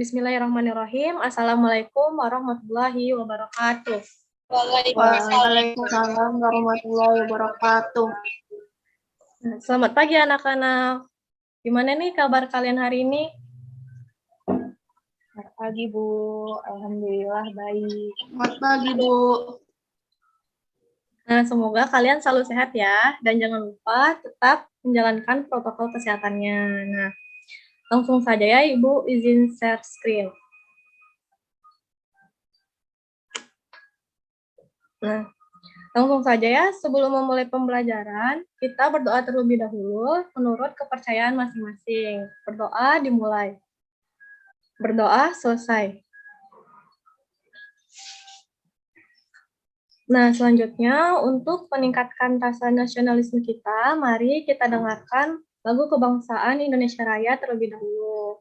Bismillahirrahmanirrahim. Assalamualaikum warahmatullahi wabarakatuh. Waalaikumsalam warahmatullahi wabarakatuh. Selamat pagi anak-anak. Gimana nih kabar kalian hari ini? Selamat pagi, Bu. Alhamdulillah baik. Selamat pagi, Bu. Nah, semoga kalian selalu sehat ya, dan jangan lupa tetap menjalankan protokol kesehatannya. Nah, langsung saja ya Ibu izin share screen. Nah, langsung saja ya, sebelum memulai pembelajaran, kita berdoa terlebih dahulu menurut kepercayaan masing-masing. Berdoa dimulai. Berdoa selesai. Nah, selanjutnya untuk meningkatkan rasa nasionalisme kita, mari kita dengarkan lagu kebangsaan Indonesia Raya terlebih dahulu.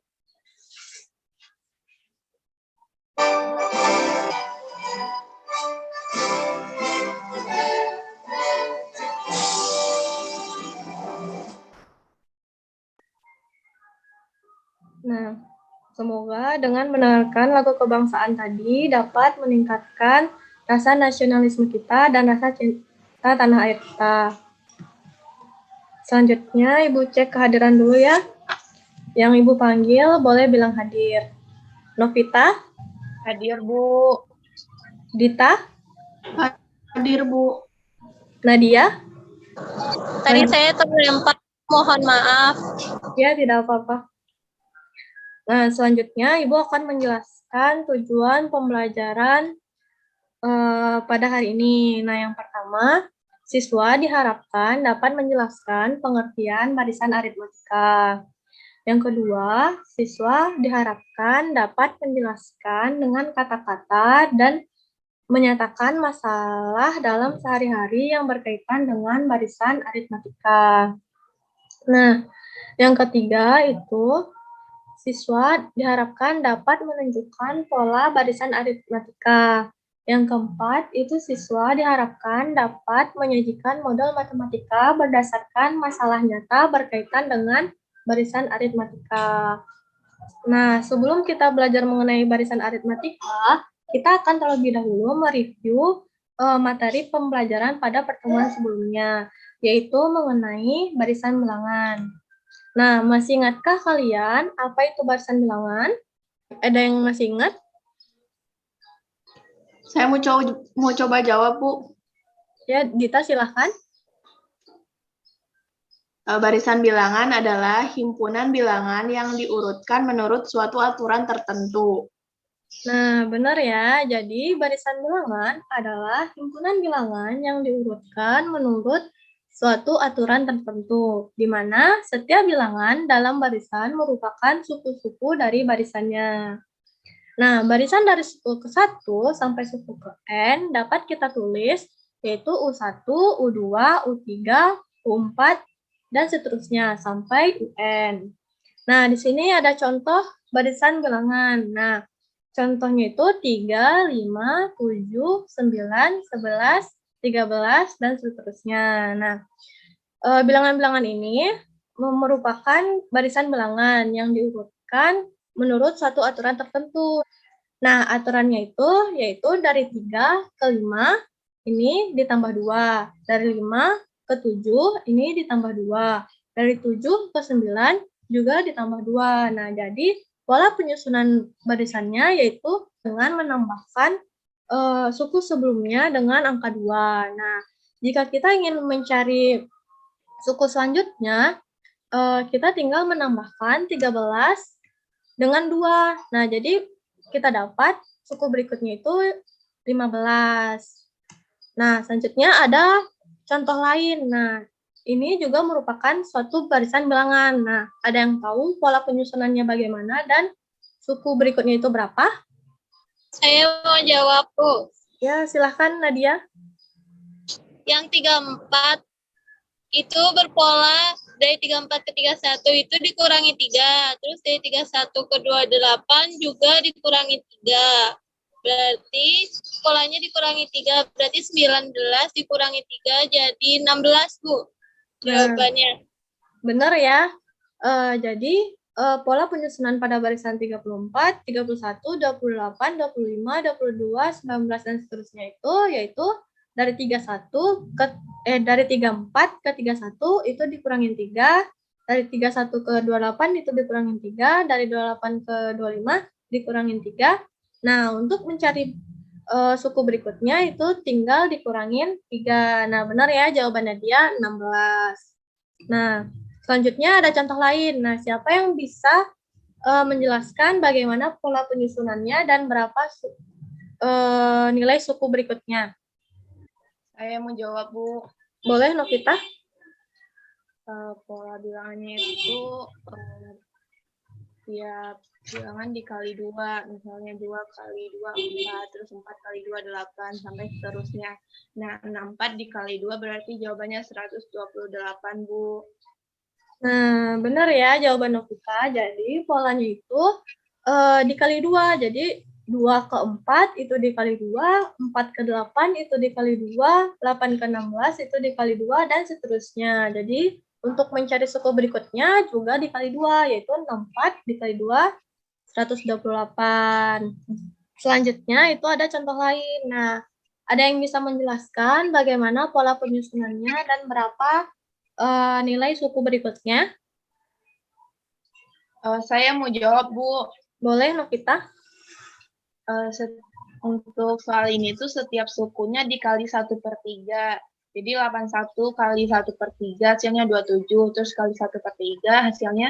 Nah, semoga dengan mendengarkan lagu kebangsaan tadi dapat meningkatkan rasa nasionalisme kita dan rasa cinta tanah air kita. Selanjutnya, Ibu cek kehadiran dulu ya. Yang Ibu panggil boleh bilang hadir. Novita? Hadir, Bu. Dita? Hadir, Bu. Nadia? Tadi saya terlempar, mohon maaf. Ya, tidak apa-apa. Nah, selanjutnya Ibu akan menjelaskan tujuan pembelajaran pada hari ini. Nah, yang pertama, siswa diharapkan dapat menjelaskan pengertian barisan aritmatika. Yang kedua, siswa diharapkan dapat menjelaskan dengan kata-kata dan menyatakan masalah dalam sehari-hari yang berkaitan dengan barisan aritmatika. Nah, yang ketiga itu siswa diharapkan dapat menunjukkan pola barisan aritmatika. Yang keempat, itu siswa diharapkan dapat menyajikan model matematika berdasarkan masalah nyata berkaitan dengan barisan aritmatika. Nah, sebelum kita belajar mengenai barisan aritmatika, kita akan terlebih dahulu mereview materi pembelajaran pada pertemuan sebelumnya, yaitu mengenai barisan bilangan. Nah, masih ingatkah kalian apa itu barisan bilangan? Ada yang masih ingat? Saya mau coba jawab, Bu. Ya, Dita silahkan. Barisan bilangan adalah himpunan bilangan yang diurutkan menurut suatu aturan tertentu. Nah, benar ya. Jadi, barisan bilangan adalah himpunan bilangan yang diurutkan menurut suatu aturan tertentu, di mana setiap bilangan dalam barisan merupakan suku-suku dari barisannya. Nah, barisan dari suku ke-1 sampai suku ke N dapat kita tulis, yaitu U1, U2, U3, U4, dan seterusnya sampai UN. Nah, di sini ada contoh barisan bilangan. Nah, contohnya itu 3, 5, 7, 9, 11, 13, dan seterusnya. Nah, bilangan-bilangan ini merupakan barisan bilangan yang diurutkan menurut suatu aturan tertentu. Nah, aturannya itu yaitu dari 3 ke 5 ini ditambah 2. Dari 5 ke 7 ini ditambah 2. Dari 7 ke 9 juga ditambah 2. Nah, jadi pola penyusunan barisannya yaitu dengan menambahkan suku sebelumnya dengan angka 2. Nah, jika kita ingin mencari suku selanjutnya, kita tinggal menambahkan 13 dengan 2. Nah, jadi kita dapat suku berikutnya itu 15. Nah, selanjutnya ada contoh lain. Nah, ini juga merupakan suatu barisan bilangan. Nah, ada yang tahu pola penyusunannya bagaimana dan suku berikutnya itu berapa? Saya mau jawab, Bu. Ya, silahkan Nadia. Yang 34 itu berpola dari 34 ke 31 itu dikurangi 3. Terus dari 31 ke 28 juga dikurangi 3. Berarti polanya dikurangi 3. Berarti 19 dikurangi 3 jadi 16, Bu. Jawabannya. Benar ya. Jadi pola penyusunan pada barisan 34, 31, 28, 25, 22, 19 dan seterusnya itu yaitu dari 34 ke 31 itu dikurangin 3, dari 31 ke 28 itu dikurangin 3, dari 28 ke 25 dikurangin 3. Nah, untuk mencari suku berikutnya itu tinggal dikurangin 3. Nah, benar ya jawabannya dia 16. Nah, selanjutnya ada contoh lain. Nah, siapa yang bisa menjelaskan bagaimana pola penyusunannya dan berapa nilai suku berikutnya? Saya mau jawab, Bu. Boleh, Novita? Pola bilangannya itu tiap bilangan dikali 2, misalnya 2 kali 2 4, terus 4 kali 2 8, sampai seterusnya. Nah, 64 dikali 2 berarti jawabannya 128, Bu. Nah, benar ya jawaban Novita. Jadi polanya itu dikali 2. Jadi 2 ke 4 itu dikali 2, 4 ke 8 itu dikali 2, 8 ke 16 itu dikali 2, dan seterusnya. Jadi untuk mencari suku berikutnya juga dikali 2, yaitu 64 dikali 2, 128. Selanjutnya itu ada contoh lain. Nah, ada yang bisa menjelaskan bagaimana pola penyusunannya dan berapa nilai suku berikutnya? Saya mau jawab, Bu. Boleh, Novita? Untuk soal ini tuh setiap sukunya dikali 1/3. Jadi 81 kali 1/3 hasilnya 27, terus kali 1/3 hasilnya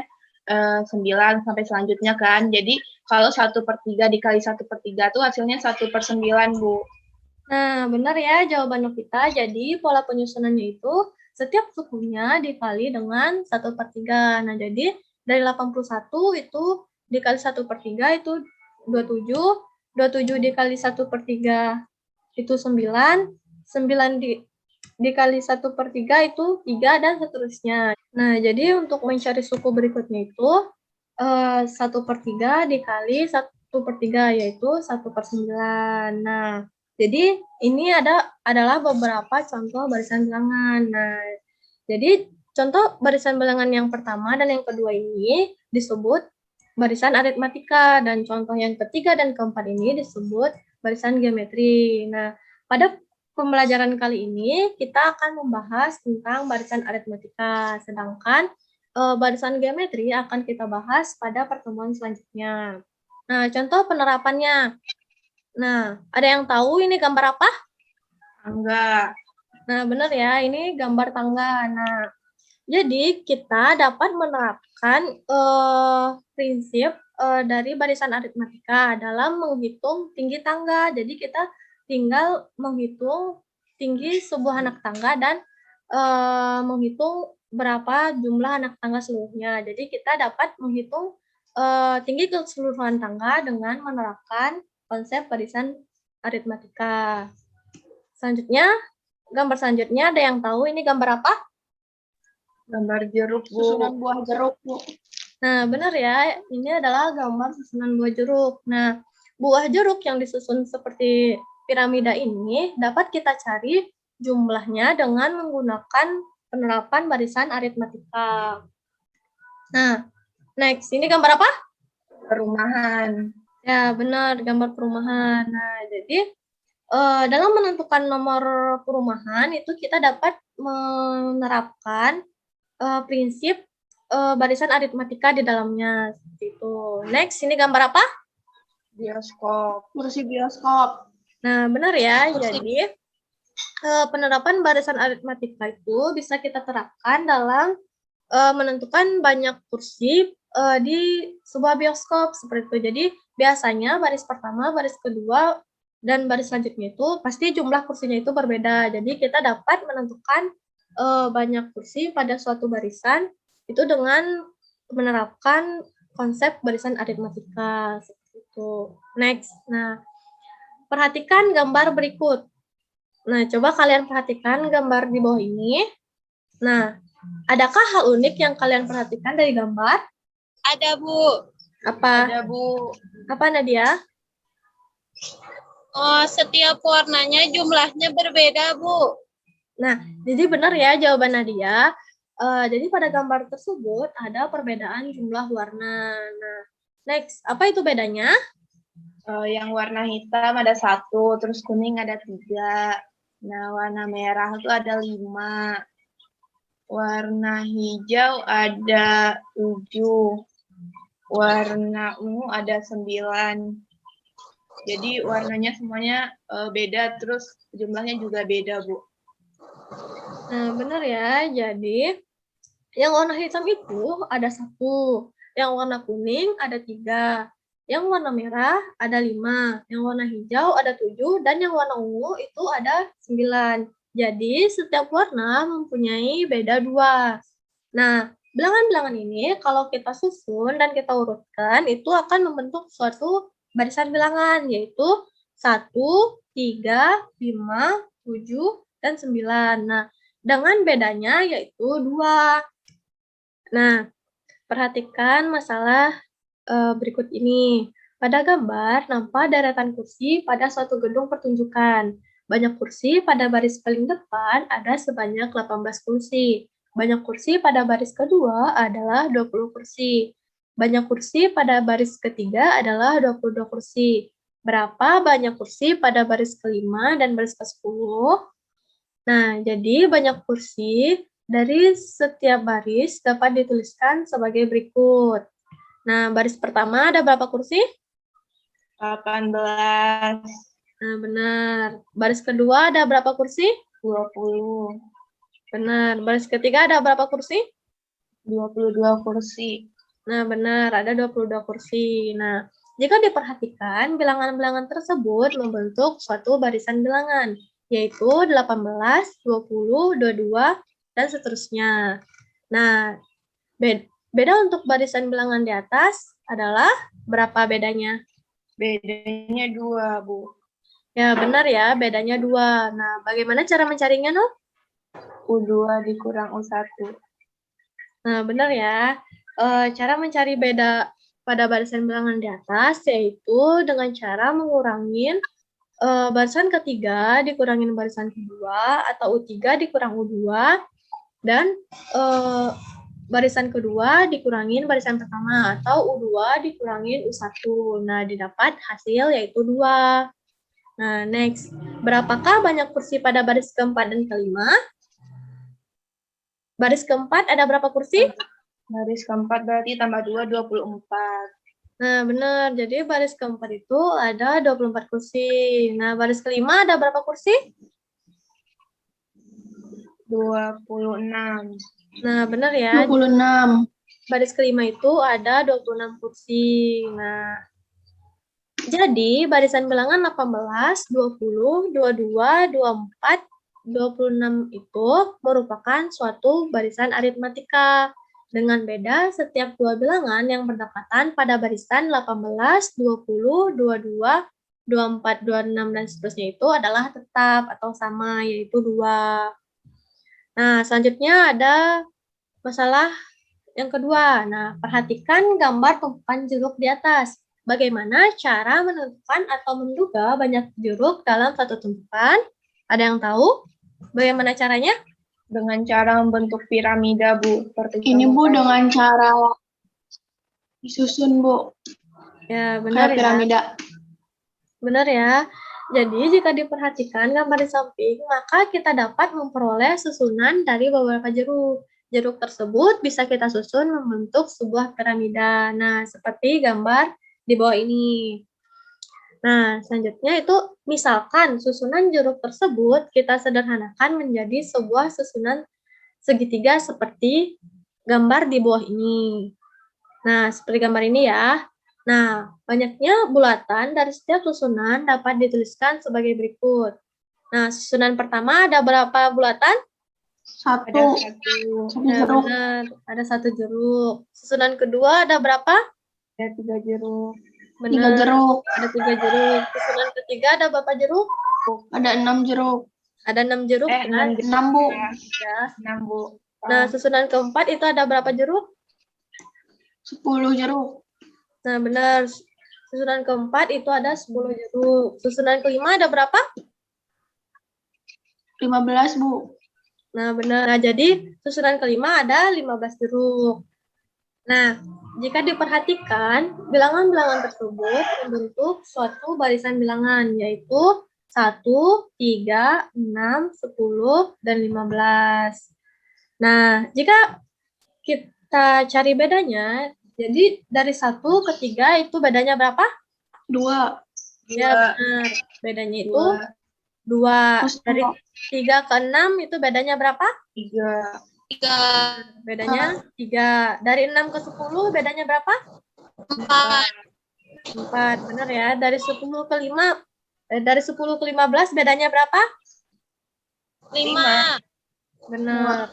9 sampai selanjutnya kan. Jadi kalau 1/3 dikali 1/3 tuh hasilnya 1/9, Bu. Nah, benar ya jawaban Novita. Jadi pola penyusunannya itu setiap sukunya dikali dengan 1/3. Nah, jadi dari 81 itu dikali 1/3 itu 27, 27 dikali 1/3 itu 9, 9 dikali 1/3 itu 3, dan seterusnya. Nah, jadi untuk mencari suku berikutnya itu 1/3 dikali 1/3 yaitu 1/9. Nah, jadi ini adalah beberapa contoh barisan bilangan. Nah, jadi contoh barisan bilangan yang pertama dan yang kedua ini disebut barisan aritmatika, dan contoh yang ketiga dan keempat ini disebut barisan geometri. Nah, pada pembelajaran kali ini kita akan membahas tentang barisan aritmatika, sedangkan barisan geometri akan kita bahas pada pertemuan selanjutnya. Nah, contoh penerapannya. Nah, ada yang tahu ini gambar apa? Tangga. Nah, benar ya, ini gambar tangga. Nah, jadi kita dapat menerapkan prinsip dari barisan aritmatika dalam menghitung tinggi tangga. Jadi kita tinggal menghitung tinggi sebuah anak tangga dan menghitung berapa jumlah anak tangga seluruhnya. Jadi kita dapat menghitung tinggi keseluruhan tangga dengan menerapkan konsep barisan aritmatika. Selanjutnya, gambar selanjutnya ada yang tahu ini gambar apa? Gambar jeruk, Bu. Susunan buah jeruk, Bu. Nah, benar ya, ini adalah gambar susunan buah jeruk. Nah, buah jeruk yang disusun seperti piramida ini dapat kita cari jumlahnya dengan menggunakan penerapan barisan aritmatika. Nah, next, ini gambar apa? Perumahan. Ya, benar, gambar perumahan. Nah, jadi dalam menentukan nomor perumahan itu kita dapat menerapkan prinsip barisan aritmatika di dalamnya. Seperti itu. Next, ini gambar apa? Bioskop. Kursi bioskop. Nah, benar ya. Kursi. Jadi, penerapan barisan aritmatika itu bisa kita terapkan dalam menentukan banyak kursi di sebuah bioskop seperti itu. Jadi, biasanya baris pertama, baris kedua, dan baris selanjutnya itu pasti jumlah kursinya itu berbeda. Jadi, kita dapat menentukan banyak kursi pada suatu barisan itu dengan menerapkan konsep barisan aritmatika seperti itu. Next. Nah, perhatikan gambar berikut. Nah, coba kalian perhatikan gambar di bawah ini. Nah, adakah hal unik yang kalian perhatikan dari gambar? Ada, Bu. Apa? Ada, Bu. Apa, Nadia? Oh, setiap warnanya jumlahnya berbeda, Bu. Nah, jadi benar ya jawaban Nadia. Jadi pada gambar tersebut ada perbedaan jumlah warna. Nah, next, apa itu bedanya? Yang warna hitam ada 1, terus kuning ada 3. Nah, warna merah itu ada 5. Warna hijau ada 7. Warna ungu ada 9. Jadi warnanya semuanya beda, terus jumlahnya juga beda, Bu. Nah, benar ya. Jadi, yang warna hitam itu ada 1. Yang warna kuning ada 3. Yang warna merah ada 5. Yang warna hijau ada 7. Dan yang warna ungu itu ada 9. Jadi, setiap warna mempunyai beda 2. Nah, bilangan-bilangan ini kalau kita susun dan kita urutkan, itu akan membentuk suatu barisan bilangan, yaitu 1, 3, 5, 7, dan 9. Nah, dengan bedanya yaitu 2. Nah, perhatikan masalah berikut ini. Pada gambar, nampak deretan kursi pada suatu gedung pertunjukan. Banyak kursi pada baris paling depan ada sebanyak 18 kursi. Banyak kursi pada baris kedua adalah 20 kursi. Banyak kursi pada baris ketiga adalah 22 kursi. Berapa banyak kursi pada baris kelima dan baris ke-10? Nah, jadi banyak kursi dari setiap baris dapat dituliskan sebagai berikut. Nah, baris pertama ada berapa kursi? 18. Nah, benar. Baris kedua ada berapa kursi? 20. Benar. Baris ketiga ada berapa kursi? 22 kursi. Nah, benar. Ada 22 kursi. Nah, jika diperhatikan, bilangan-bilangan tersebut membentuk suatu barisan bilangan, yaitu 18, 20, 22, dan seterusnya. Nah, beda untuk barisan bilangan di atas adalah berapa bedanya? Bedanya 2, Bu. Ya, benar ya, bedanya 2. Nah, bagaimana cara mencarinya, Nur? U2 dikurang U1. Nah, benar ya. Cara mencari beda pada barisan bilangan di atas yaitu dengan cara mengurangin barisan ketiga dikurangin barisan kedua atau U3 dikurang U2 dan barisan kedua dikurangin barisan pertama atau U2 dikurangin U1. Nah, didapat hasil yaitu 2. Nah, next. Berapakah banyak kursi pada baris keempat dan kelima? Baris keempat ada berapa kursi? Baris keempat berarti tambah 2, 24. Nah, benar. Jadi baris keempat itu ada 24 kursi. Nah, baris kelima ada berapa kursi? 26. Nah, benar ya. 26. Baris kelima itu ada 26 kursi. Nah, jadi barisan bilangan 18, 20, 22, 24, 26 itu merupakan suatu barisan aritmatika. Dengan beda, setiap dua bilangan yang berdekatan pada barisan 18, 20, 22, 24, 26, dan seterusnya itu adalah tetap atau sama, yaitu 2. Nah, selanjutnya ada masalah yang kedua. Nah, perhatikan gambar tumpukan jeruk di atas. Bagaimana cara menentukan atau menduga banyak jeruk dalam satu tumpukan? Ada yang tahu? Bagaimana caranya? Dengan cara membentuk piramida, Bu. Ini, Bu, dengan cara disusun, Bu. Ya, benar Kayak ya. piramida. Benar ya. Jadi, jika diperhatikan gambar di samping, maka kita dapat memperoleh susunan dari beberapa jeruk. jeruk tersebut bisa kita susun membentuk sebuah piramida. Nah, seperti gambar di bawah ini. Nah, selanjutnya itu misalkan susunan jeruk tersebut kita sederhanakan menjadi sebuah susunan segitiga seperti gambar di bawah ini. Nah, seperti gambar ini ya. Nah, banyaknya bulatan dari setiap susunan dapat dituliskan sebagai berikut. Nah, susunan pertama ada berapa bulatan? Ada Satu. satu. Satu Nah, jeruk. benar. Ada 1 jeruk. Susunan kedua ada berapa? Ada 3 jeruk. 3 Benar. jeruk. Ada 3 jeruk. Susunan ketiga ada berapa jeruk? Ada 6 jeruk. Ada 6 jeruk. kan? 6 jeruk. 6, Bu. Ya. 6, Bu. Nah, susunan keempat itu ada berapa jeruk? 10 jeruk. Nah, benar. Susunan keempat itu ada 10 jeruk. Susunan kelima ada berapa? 15, Bu. Nah, benar. Nah, jadi susunan kelima ada 15 jeruk. Nah, jika diperhatikan, bilangan-bilangan tersebut membentuk suatu barisan bilangan, yaitu 1, 3, 6, 10, dan 15. Nah, jika kita cari bedanya, jadi dari 1 ke 3 itu bedanya berapa? 2. Ya, benar. Bedanya itu 2. Terus Dari 3 ke 6 itu bedanya berapa? 3. 3, Bedanya 3. Dari 6 ke 10 bedanya berapa? 4, 4. Benar ya. Dari 10 ke 5, dari 10 ke 15 bedanya berapa? 5, Benar.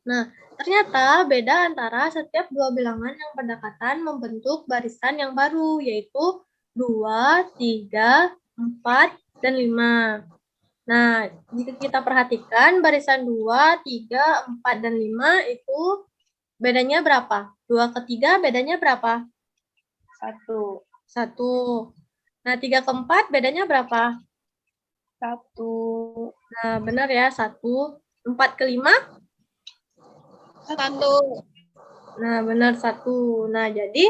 Nah, ternyata beda antara setiap dua bilangan yang berdekatan membentuk barisan yang baru, yaitu 2, 3, 4, dan 5. Nah, jika kita perhatikan barisan 2, 3, 4, dan 5 itu bedanya berapa? 2 ke 3 bedanya berapa? 1. 1. Nah, 3 ke 4 bedanya berapa? 1. Nah, benar ya, 1. 4 ke 5? 1, Nah, benar 1. Nah, jadi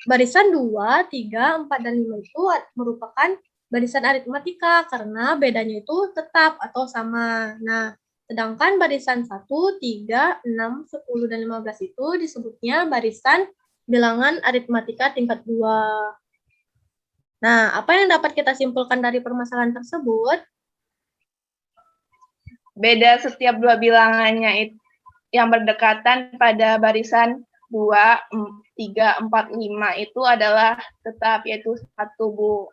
barisan 2, 3, 4, dan 5 itu merupakan barisan aritmatika karena bedanya itu tetap atau sama. Nah, sedangkan barisan 1, 3, 6, 10, dan 15 itu disebutnya barisan bilangan aritmatika tingkat 2. Nah, apa yang dapat kita simpulkan dari permasalahan tersebut? Beda setiap dua bilangannya itu yang berdekatan pada barisan 2, 3, 4, 5 itu adalah tetap, yaitu 1, Bu.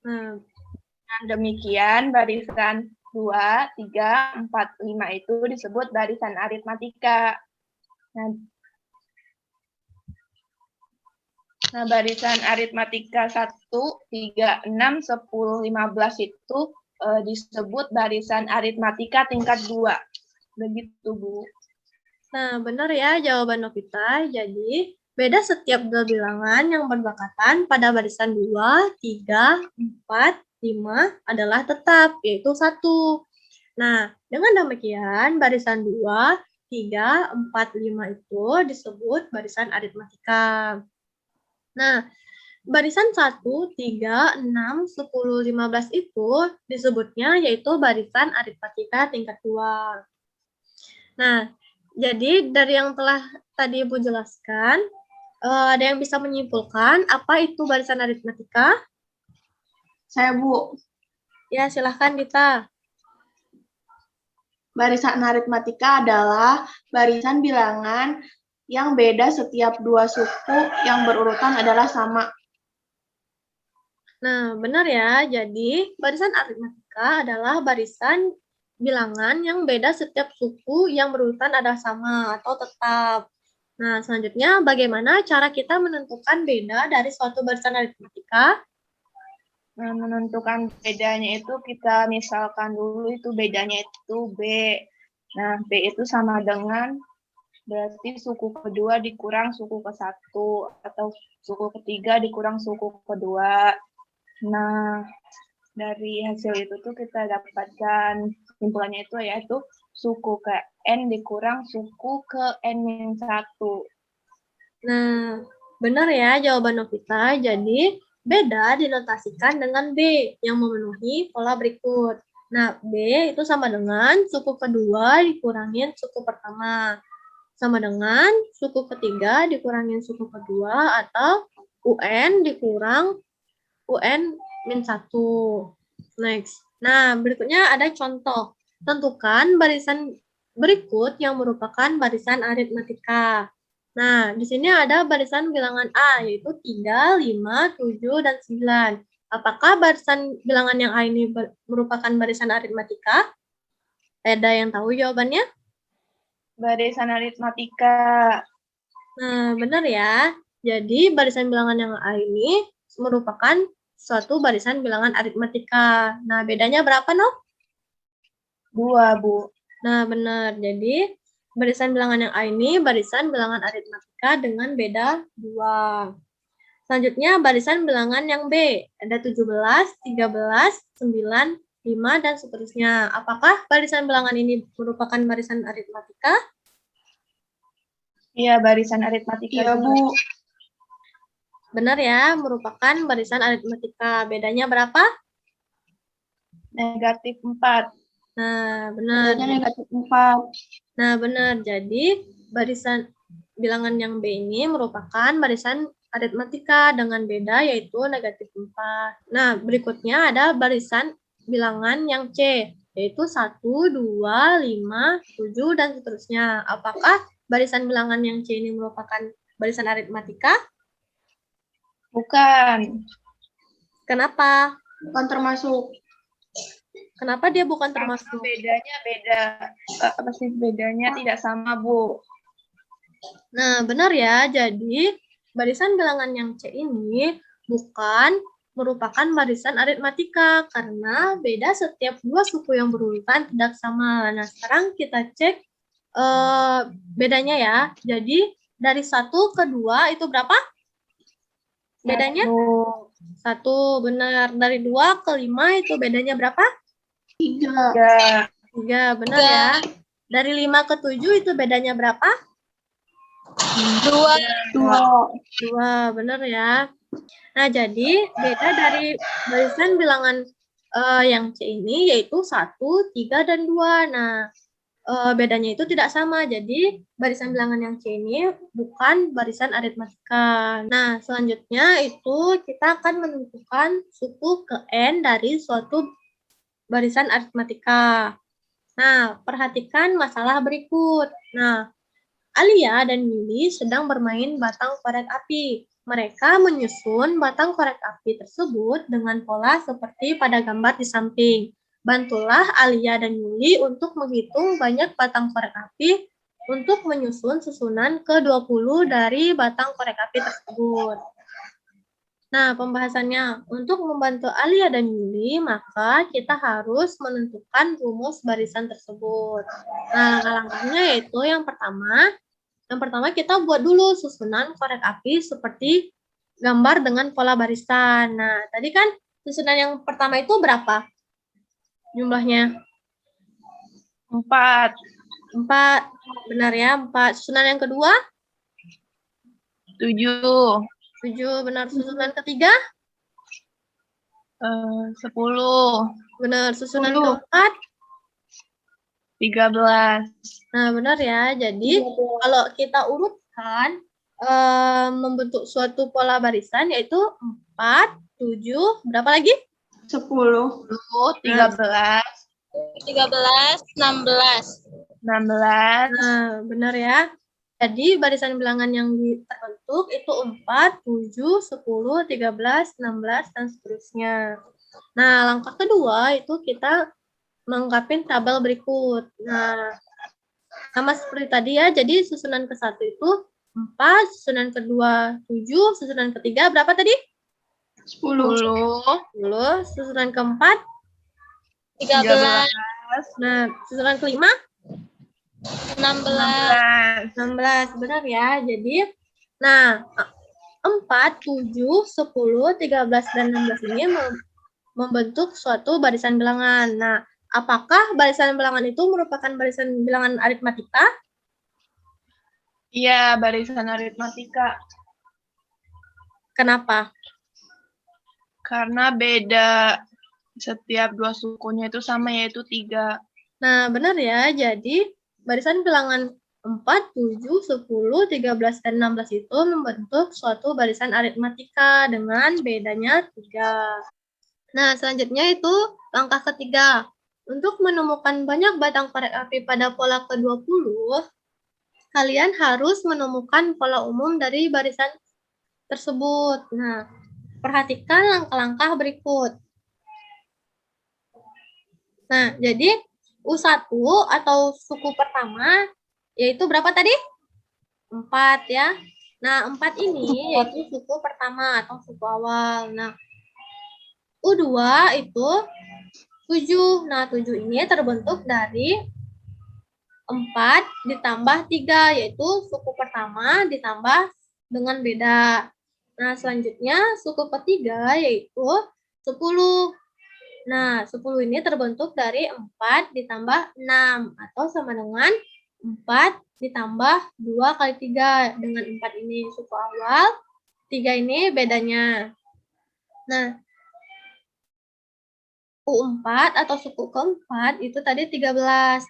Nah, Dan demikian barisan 2, 3, 4, 5 itu disebut barisan aritmatika. Nah, barisan aritmatika 1, 3, 6, 10, 15 itu disebut barisan aritmatika tingkat 2. Begitu, Bu. Nah, benar ya jawaban Novita. Jadi, beda setiap dua bilangan yang berdekatan pada barisan 2, 3, 4, 5 adalah tetap, yaitu 1. Nah, dengan demikian barisan 2, 3, 4, 5 itu disebut barisan aritmatika. Nah, barisan 1, 3, 6, 10, 15 itu disebutnya yaitu barisan aritmatika tingkat 2. Nah, jadi dari yang telah tadi Ibu jelaskan, ada yang bisa menyimpulkan apa itu barisan aritmatika? Saya, Bu. Ya, silahkan Dita. Barisan aritmatika adalah barisan bilangan yang beda setiap dua suku yang berurutan adalah sama. Nah, benar ya. Jadi, barisan aritmatika adalah barisan bilangan yang beda setiap suku yang berurutan adalah sama atau tetap. Nah, selanjutnya bagaimana cara kita menentukan beda dari suatu barisan aritmatika? Nah, menentukan bedanya itu kita misalkan dulu itu bedanya itu B. Nah, B itu sama dengan berarti suku kedua dikurang suku ke-1 atau suku ketiga dikurang suku kedua. Nah, dari hasil itu tuh kita dapatkan simpulannya itu yaitu suku ke N dikurang suku ke N-1. Nah, benar ya jawaban Novita. Jadi, beda dinotasikan dengan B yang memenuhi pola berikut. Nah, B itu sama dengan suku kedua dikurangin suku pertama. Sama dengan suku ketiga dikurangin suku kedua atau UN dikurang UN min 1. Next. Nah, berikutnya ada contoh. Tentukan barisan berikut yang merupakan barisan aritmatika. Nah, di sini ada barisan bilangan A, yaitu 3, 5, 7, dan 9. Apakah barisan bilangan yang A ini merupakan barisan aritmatika? Ada yang tahu jawabannya? Barisan aritmatika. Nah, benar ya. Jadi, barisan bilangan yang A ini merupakan suatu barisan bilangan aritmatika. Nah, bedanya berapa, no? 2, Bu. Nah, benar. Jadi, barisan bilangan yang A ini barisan bilangan aritmatika dengan beda 2. Selanjutnya, barisan bilangan yang B. Ada 17, 13, 9, 5, dan seterusnya. Apakah barisan bilangan ini merupakan barisan aritmatika? Iya, barisan aritmatika. Iya, Bu. Benar ya, merupakan barisan aritmatika. Bedanya berapa? Negatif 4. Nah, benar. Bedanya negatif 4. Nah, benar. Jadi, barisan bilangan yang B ini merupakan barisan aritmatika dengan beda yaitu negatif 4. Nah, berikutnya ada barisan bilangan yang C, yaitu 1, 2, 5, 7, dan seterusnya. Apakah barisan bilangan yang C ini merupakan barisan aritmatika? Bukan. Kenapa? Bukan termasuk. Kenapa dia bukan Karena termasuk? bedanya beda. Apa sih bedanya tidak sama, Bu? Nah, benar ya. Jadi, barisan bilangan yang C ini bukan merupakan barisan aritmatika karena beda setiap dua suku yang berurutan tidak sama. Nah, sekarang kita cek bedanya ya. Jadi, dari 1 ke 2 itu berapa? Bedanya? 1, benar. Dari 2 ke 5 itu bedanya berapa? 3. 3, benar ya. Dari 5 ke 7 itu bedanya berapa? 2. 2. 2, benar ya. Nah, jadi beda dari barisan bilangan yang C ini yaitu 1, 3, dan 2. Nah, bedanya itu tidak sama. Jadi, barisan bilangan yang C ini bukan barisan aritmatika. Nah, selanjutnya itu kita akan menentukan suku ke N dari suatu barisan aritmatika. Nah, perhatikan masalah berikut. Nah, Alia dan Yuli sedang bermain batang korek api. Mereka menyusun batang korek api tersebut dengan pola seperti pada gambar di samping. Bantulah Alia dan Yuli untuk menghitung banyak batang korek api untuk menyusun susunan ke-20 dari batang korek api tersebut. Nah, pembahasannya. Untuk membantu Alia dan Yuli, maka kita harus menentukan rumus barisan tersebut. Nah, langkah-langkahnya yaitu yang pertama kita buat dulu susunan korek api seperti gambar dengan pola barisan. Nah, tadi kan susunan yang pertama itu berapa jumlahnya? 4. 4. Benar ya, 4. Susunan yang kedua? 7. 7. Benar. Susunan ketiga? 10. Benar. Susunan 10. keempat? 13. Nah, benar ya. Jadi, kalau kita urutkan membentuk suatu pola barisan yaitu 4, 7, berapa lagi? 10. 13. 13, 16. 16. Nah, benar ya. Jadi, barisan bilangan yang terbentuk itu 4, 7, 10, 13, 16, dan seterusnya. Nah, langkah kedua itu kita melengkapi tabel berikut. Nah, sama seperti tadi ya, jadi susunan ke-1 itu 4, susunan kedua 7, susunan ketiga berapa tadi? 10. 10, susunan keempat? 13, Nah, susunan kelima? 16. 16, benar ya. Jadi, nah, 4, 7, 10, 13, dan 16 ini membentuk suatu barisan bilangan. Nah, apakah barisan bilangan itu merupakan barisan bilangan aritmatika? Iya, barisan aritmatika. Kenapa? Karena beda Setiap dua sukunya itu sama, yaitu 3. Nah, benar ya. Jadi, barisan bilangan 4, 7, 10, 13, dan 16 itu membentuk suatu barisan aritmatika dengan bedanya 3. Nah, selanjutnya itu langkah ketiga. Untuk menemukan banyak batang korek api pada pola ke-20, kalian harus menemukan pola umum dari barisan tersebut. Nah, perhatikan langkah-langkah berikut. Nah, jadi U1 atau suku pertama, yaitu berapa tadi? 4 ya. Nah, 4 ini yaitu suku pertama atau suku awal. Nah, U2 itu 7. Nah, 7 ini terbentuk dari 4 ditambah 3, yaitu suku pertama ditambah dengan beda. Nah, selanjutnya suku ketiga yaitu 10. Nah, 10 ini terbentuk dari 4 ditambah 6, atau sama dengan 4 ditambah 2 kali 3. Dengan 4 ini suku awal, 3 ini bedanya. Nah, U4 atau suku keempat itu tadi 13.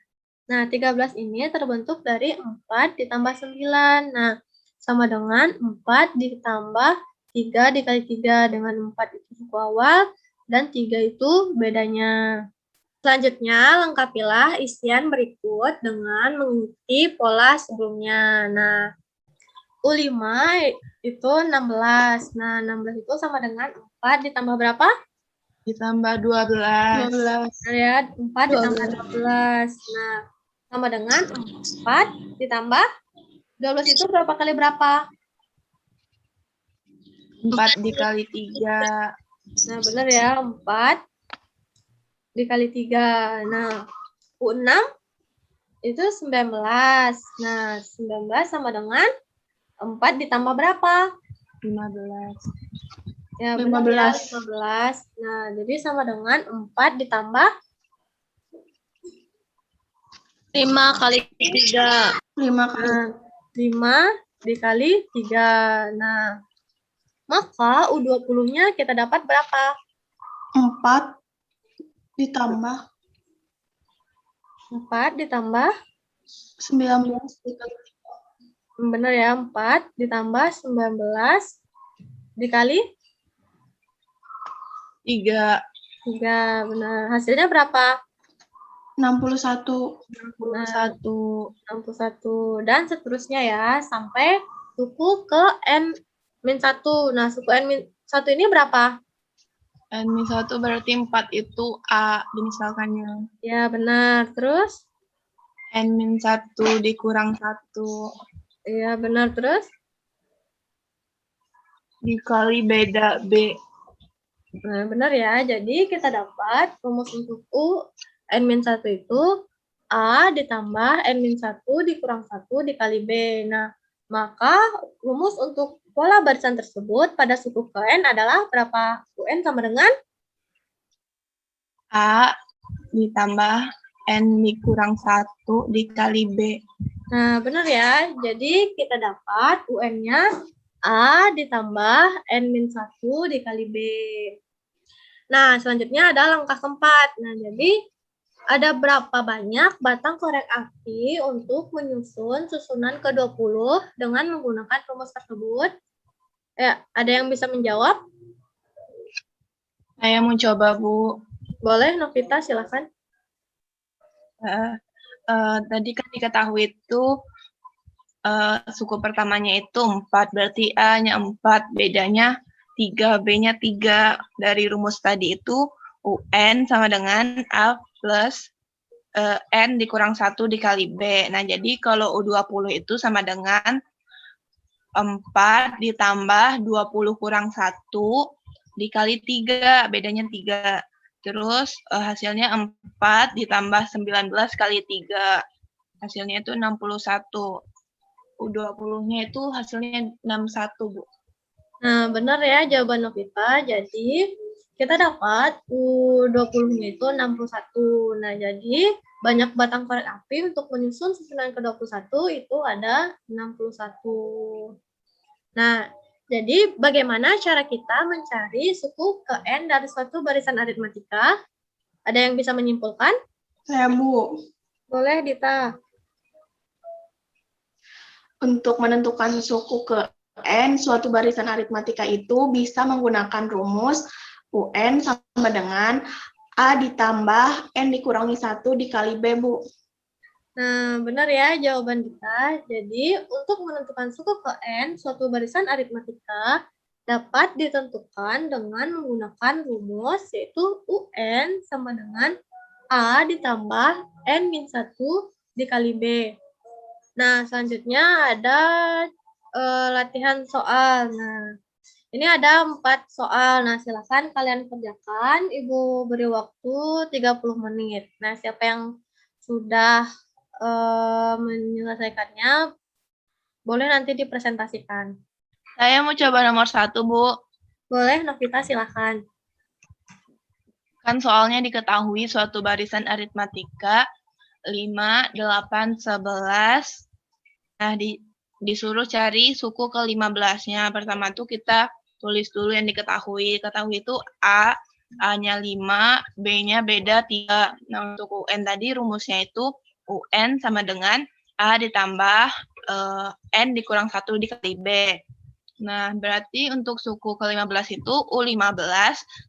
Nah, 13 ini terbentuk dari 4 ditambah 9. Nah, sama dengan 4 ditambah 3 dikali 3. Dengan 4 itu suku awal, dan 3 itu bedanya. Selanjutnya, lengkapilah isian berikut dengan mengikuti pola sebelumnya. Nah, U5 itu 16. Nah, 16 itu sama dengan 4 ditambah berapa? Ditambah 12. 12. Nah, ya, 4 ditambah 12. Nah, sama dengan 4 ditambah 12 itu berapa kali berapa? 4 dikali 3. Nah, benar ya, 4 dikali 3. Nah, U6 itu 19. Nah, 19 sama dengan 4 ditambah berapa? 15. Ya, benar ya, 15. Nah, jadi sama dengan 4 ditambah 5 kali 3. 5 kali. Nah, 5 dikali 3. Nah, maka U20-nya kita dapat berapa? 4 ditambah 4 ditambah, 19 dikali benar ya, 4 ditambah 19 dikali 3. 3. Benar. Hasilnya berapa? 61. 61. Dan seterusnya ya, sampai suku ke N-1. Nah, suku N-1 ini berapa? N-1 berarti 4 itu A dimisalkannya. Ya, benar. Terus? N-1 dikurang 1. Iya, benar. Terus? Dikali beda B. Nah, benar ya. Jadi, kita dapat rumus untuk U N-1 itu A ditambah N-1 dikurang 1 dikali B. Nah, maka rumus untuk pola barisan tersebut pada suku ke N adalah berapa? UN sama dengan? A ditambah N dikurang 1 dikali B. Nah, benar ya. Jadi, kita dapat UN-nya A ditambah N-1 dikali B. Nah, selanjutnya ada langkah keempat. Nah, jadi ada berapa banyak batang korek api untuk menyusun susunan ke-20 dengan menggunakan rumus tersebut? Ya, ada yang bisa menjawab? Saya mau coba, Bu. Boleh, Novita, silakan. Tadi kan diketahui itu suku pertamanya itu 4, berarti A-nya 4, bedanya 3, B-nya 3. Dari rumus tadi itu UN sama dengan A plus N dikurang 1 dikali B. Nah, jadi kalau U20 itu sama dengan 4 ditambah 20 kurang 1 dikali 3, bedanya 3. Terus hasilnya 4 ditambah 19 kali 3. Hasilnya itu 61. U20-nya itu hasilnya 61, Bu. Nah, benar ya jawaban Novita. Jadi, kita dapat U20-nya itu 61. Nah, jadi banyak batang korek api untuk menyusun susunan ke-21 itu ada 61. Nah, Jadi, bagaimana cara kita mencari suku ke N dari suatu barisan aritmatika? Ada yang bisa menyimpulkan? Saya, Bu. Boleh, Dita. Untuk menentukan suku ke N suatu barisan aritmatika itu bisa menggunakan rumus UN sama dengan A ditambah N dikurangi 1 dikali B, Bu. Nah, benar ya jawaban Dita. Jadi, untuk menentukan suku ke N suatu barisan aritmatika dapat ditentukan dengan menggunakan rumus yaitu UN sama dengan A ditambah N-1 dikali B. Nah, selanjutnya ada latihan soal. Nah, ini ada 4 soal. Nah, silakan kalian kerjakan. Ibu beri waktu 30 menit. Nah, siapa yang sudah menyelesaikannya, boleh nanti dipresentasikan. Saya mau coba nomor 1, Bu. Boleh, Novita, silakan. Kan soalnya diketahui suatu barisan aritmatika 5, 8, 11. Nah, disuruh cari suku ke-15-nya. Pertama tuh kita tulis dulu yang diketahui. Ketahui itu A-nya 5, B-nya beda 3. Nah, untuk UN tadi rumusnya itu UN sama dengan A ditambah N dikurang 1 dikali B. Nah, berarti untuk suku ke-15 itu U15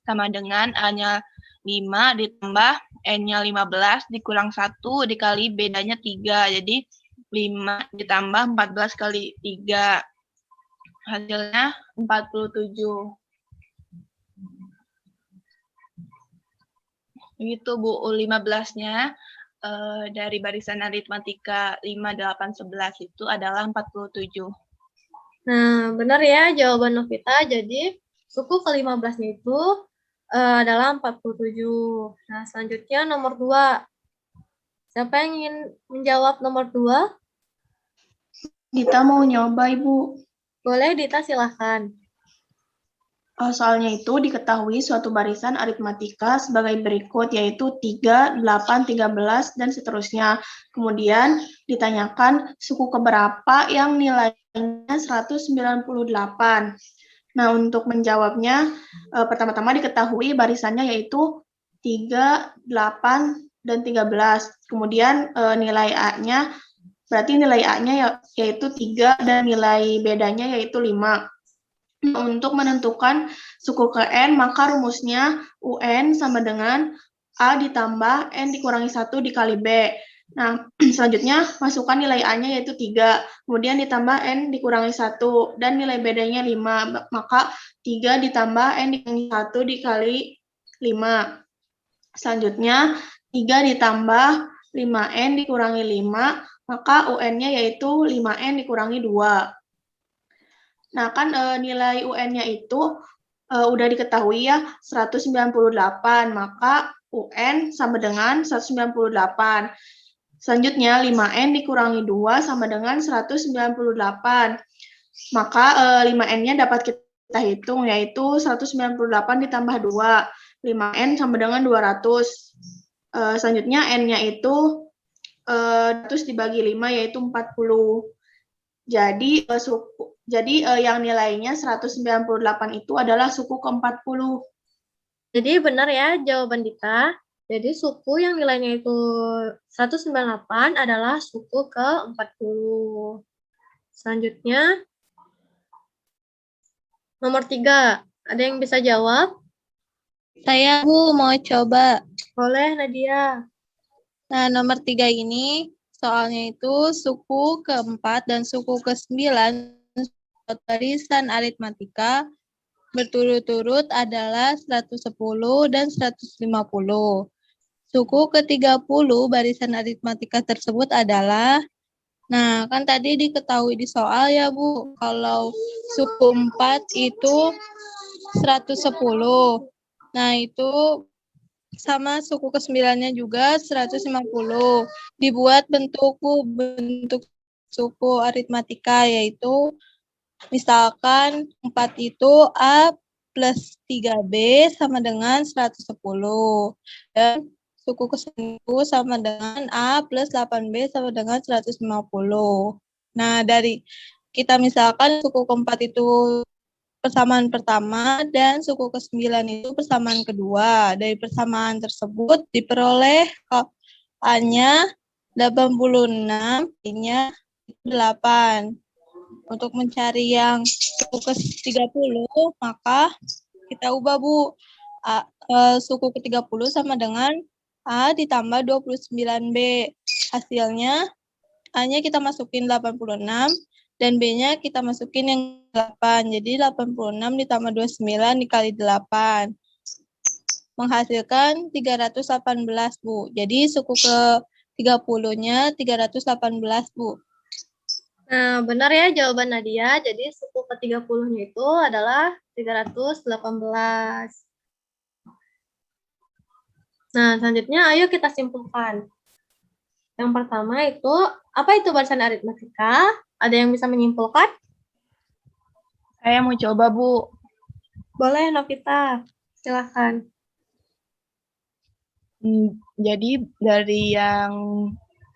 sama dengan A-nya 5 ditambah N-nya 15 dikurang 1 dikali bedanya 3. Jadi 5 ditambah 14 kali 3. Hasilnya 47. Begitu, Bu. U15-nya dari barisan aritmatika 5, 8, 11 itu adalah 47. Nah, benar ya jawaban Novita. Jadi, suku ke-15-nya itu adalah 47. Nah, selanjutnya nomor 2. Siapa yang ingin menjawab nomor 2? Dita mau nyoba, Ibu. Boleh, Dita, silahkan. Soalnya itu diketahui suatu barisan aritmatika sebagai berikut, yaitu 3, 8, 13, dan seterusnya. Kemudian ditanyakan suku keberapa yang nilainya 198. Nah, untuk menjawabnya, pertama-tama diketahui barisannya yaitu 3, 8, dan 13. Kemudian nilai A-nya, berarti nilai A-nya yaitu 3 dan nilai bedanya yaitu 5. Untuk menentukan suku ke N, maka rumusnya UN sama dengan A ditambah N dikurangi 1 dikali B. Nah, selanjutnya masukkan nilai A-nya yaitu 3, kemudian ditambah N dikurangi 1, dan nilai bedanya 5, maka 3 ditambah N dikurangi 1 dikali 5. Selanjutnya, 3 ditambah 5N dikurangi 5, maka UN-nya yaitu 5N dikurangi 2. Nah, kan nilai UN-nya itu udah diketahui ya, 198, maka UN sama dengan 198. Selanjutnya, 5N dikurangi 2 sama dengan 198. Maka 5N-nya dapat kita hitung, yaitu 198 ditambah 2. 5N sama dengan 200. Selanjutnya, N-nya itu 100 dibagi 5, yaitu 40. Jadi yang nilainya 198 itu adalah suku ke-40. Jadi benar ya jawaban Dita. Jadi suku yang nilainya itu 198 adalah suku ke-40. Selanjutnya, nomor 3. Ada yang bisa jawab? Saya, Bu, mau coba. Boleh, Nadia. Nah, nomor 3 ini soalnya itu suku ke-4 dan suku ke-9 barisan aritmatika berturut-turut adalah 110 dan 150. Suku ke-30 barisan aritmatika tersebut adalah, nah kan tadi diketahui di soal ya Bu, kalau suku 4 itu 110. Nah itu sama suku ke-9-nya juga 150. Dibuat bentuk suku aritmatika, yaitu misalkan 4 itu A plus 3B sama dengan 110. Dan suku ke-9 sama dengan A plus 8B sama dengan 150. Nah, dari kita misalkan suku ke-4 itu persamaan pertama dan suku ke-9 itu persamaan kedua. Dari persamaan tersebut diperoleh A-nya 86, B-nya 8. Untuk mencari yang suku ke-30, maka kita ubah, Bu. Suku ke-30 sama dengan A ditambah 29B. Hasilnya, A-nya kita masukin 86, dan B-nya kita masukin yang 8. Jadi 86 ditambah 29 dikali 8. Menghasilkan 318, Bu. Jadi suku ke-30-nya 318, Bu. Nah, benar ya jawaban Nadia. Jadi suku ke-30-nya itu adalah 318. Nah, selanjutnya ayo kita simpulkan. Yang pertama itu, apa itu barisan aritmatika? Ada yang bisa menyimpulkan? Saya mau coba, Bu. Boleh, Novita. Silahkan. Jadi dari yang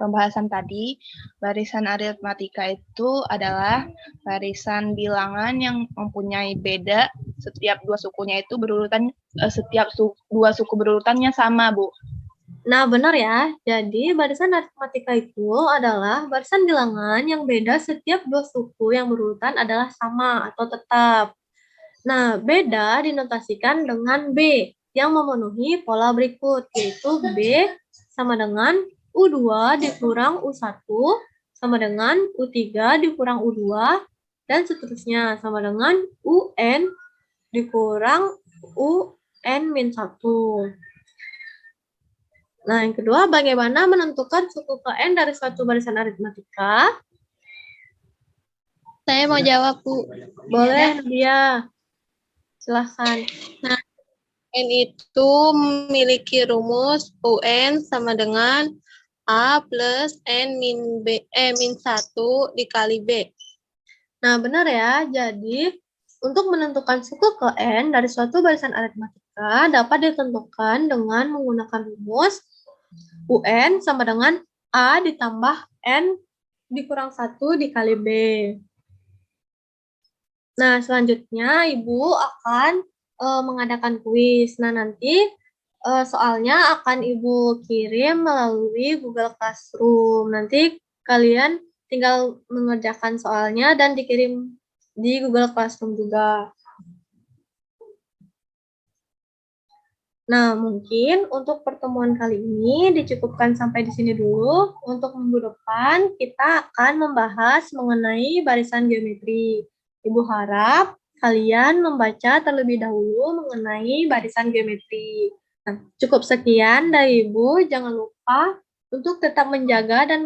pembahasan tadi, barisan aritmatika itu adalah barisan bilangan yang mempunyai beda setiap dua sukunya itu berurutan, dua suku berurutannya sama, Bu. Nah, benar ya. Jadi, barisan aritmatika itu adalah barisan bilangan yang beda setiap dua suku yang berurutan adalah sama atau tetap. Nah, beda dinotasikan dengan B yang memenuhi pola berikut, yaitu B sama dengan U2 dikurang U1 sama dengan U3 dikurang U2 dan seterusnya sama dengan UN dikurang UN-1. Nah, yang kedua, bagaimana menentukan suku ke-N dari suatu barisan aritmatika? Saya mau jawab, Bu. Boleh, Nadia. Silahkan. N itu memiliki rumus UN sama dengan A plus N min B, min 1 dikali B. Nah, benar ya. Jadi, untuk menentukan suku ke-N dari suatu barisan aritmatika dapat ditentukan dengan menggunakan rumus UN sama dengan A ditambah N dikurang 1 dikali B. Nah, selanjutnya Ibu akan mengadakan kuis. Nah, nanti soalnya akan Ibu kirim melalui Google Classroom. Nanti kalian tinggal mengerjakan soalnya dan dikirim di Google Classroom juga. Nah, mungkin untuk pertemuan kali ini dicukupkan sampai di sini dulu. Untuk minggu depan kita akan membahas mengenai barisan geometri. Ibu harap kalian membaca terlebih dahulu mengenai barisan geometri. Nah, cukup sekian dari Ibu. Jangan lupa untuk tetap menjaga dan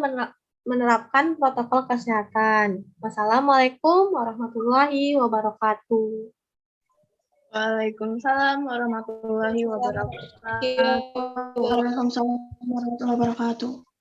menerapkan protokol kesehatan. Wassalamualaikum warahmatullahi wabarakatuh. Waalaikumsalam warahmatullahi wabarakatuh. Waalaikumsalam warahmatullahi wabarakatuh.